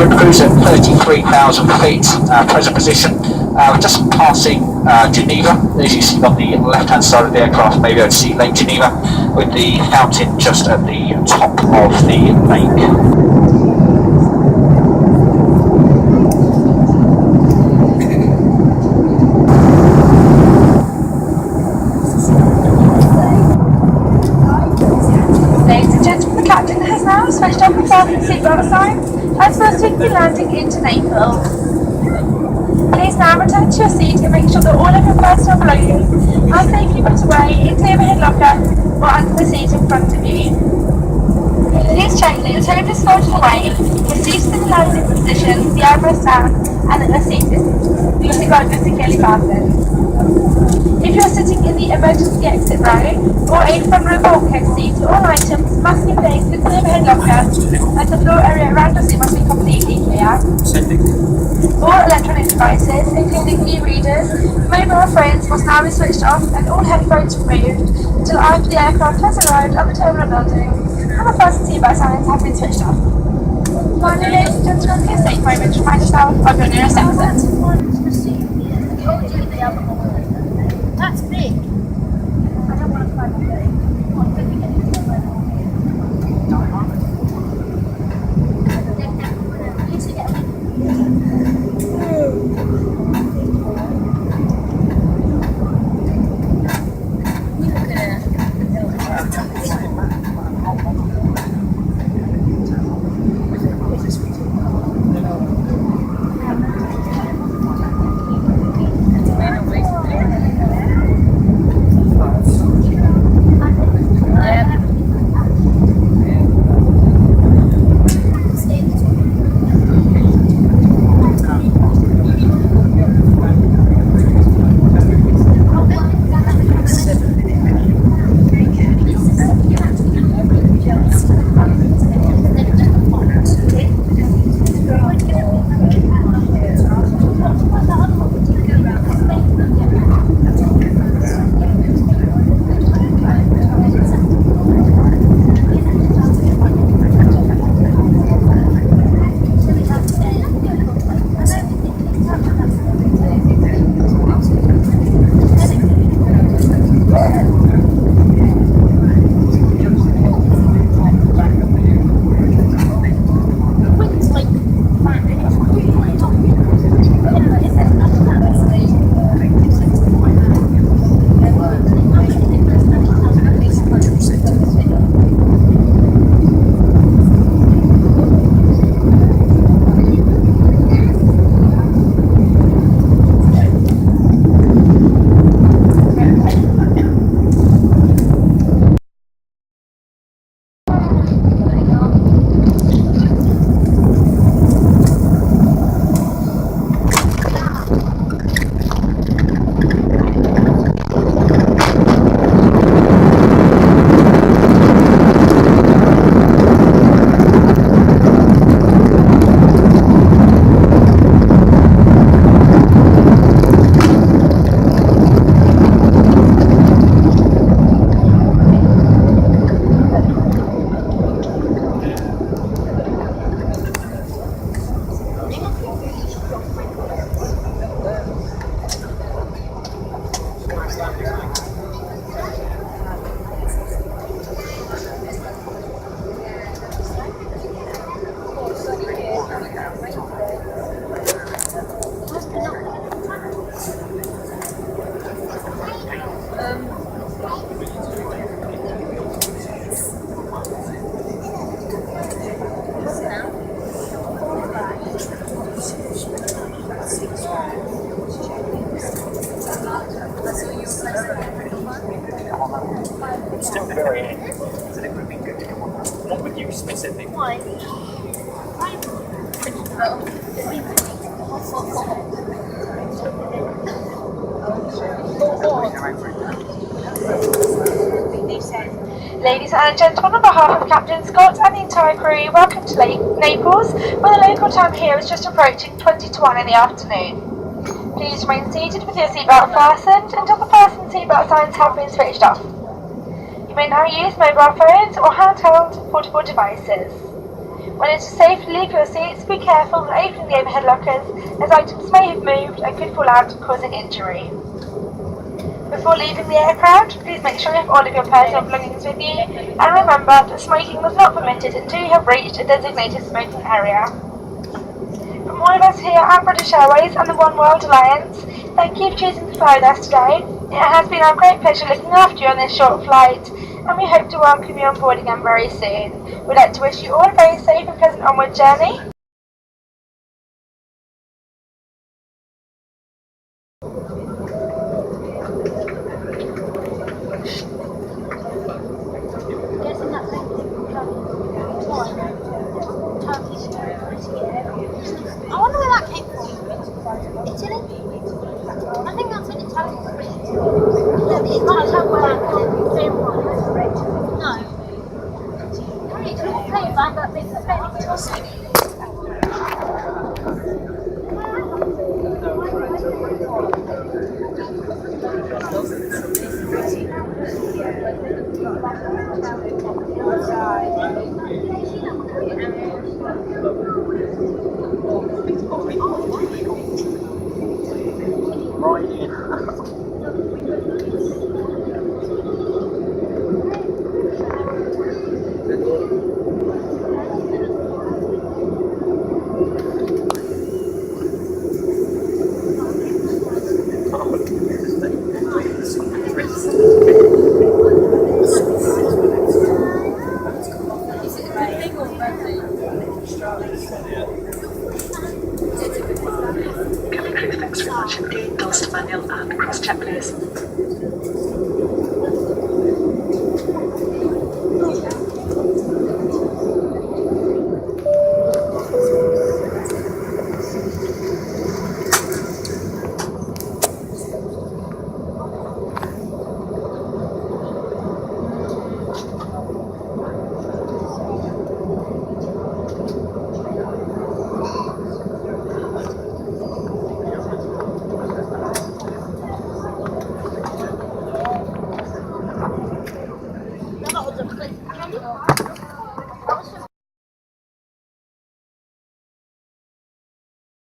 we're at cruise at 33,000 feet, present position. We're just passing Geneva, as you see on the left-hand side of the aircraft, maybe able to see Lake Geneva, with the fountain just at the top of the lake. Switched off the fasten seatbelt sign as we're swiftly landing into Naples. Please now return to your seat and make sure that all of your personal belongings are safely put away into the overhead locker or under the seat in front of you. Please check that your table is folded away, your seat is in the landing position, the armrest down, and that your seatbelt is securely fastened. If you are sitting in the emergency exit row or a front row bulkhead seat, all items must be placed into the overhead locker and the floor area around your seat must be completely clear. All electronic devices, including e-readers, mobile phones must now be switched off and all headphones removed until after the aircraft has arrived at the terminal building and the fasten seatbelt signs have been switched off. Finally, ladies and gentlemen, please take a moment to remind yourself of your nearest exit. That's big. I don't want to climb up it. Still very angry, so it would be good to come on. What would you specifically? Why? Ladies and gentlemen, on behalf of Captain Scott and the entire crew, welcome to Naples, where the local time here is just approaching 20 to 1 in the afternoon. Please remain seated with your seatbelt fastened until the fasten seatbelt signs have been switched off. You may now use mobile phones or handheld portable devices. When it is safe to leave your seats, be careful when opening the overhead lockers, as items may have moved and could fall out, causing injury. Before leaving the aircraft, please make sure you have all of your personal belongings with you, and remember that smoking is not permitted until you have reached a designated smoking area. From all of us here at British Airways and the One World Alliance, thank you for choosing to fly with us today. It has been our great pleasure looking after you on this short flight, and we hope to welcome you on board again very soon. We'd like to wish you all a very safe and pleasant onward journey. Guessing that thing Turkish. I wonder where that came from. Italy? I think that's an Italian street. Yeah, the Italian brand. No. It's a plane band, but it's a very tossing. Outside.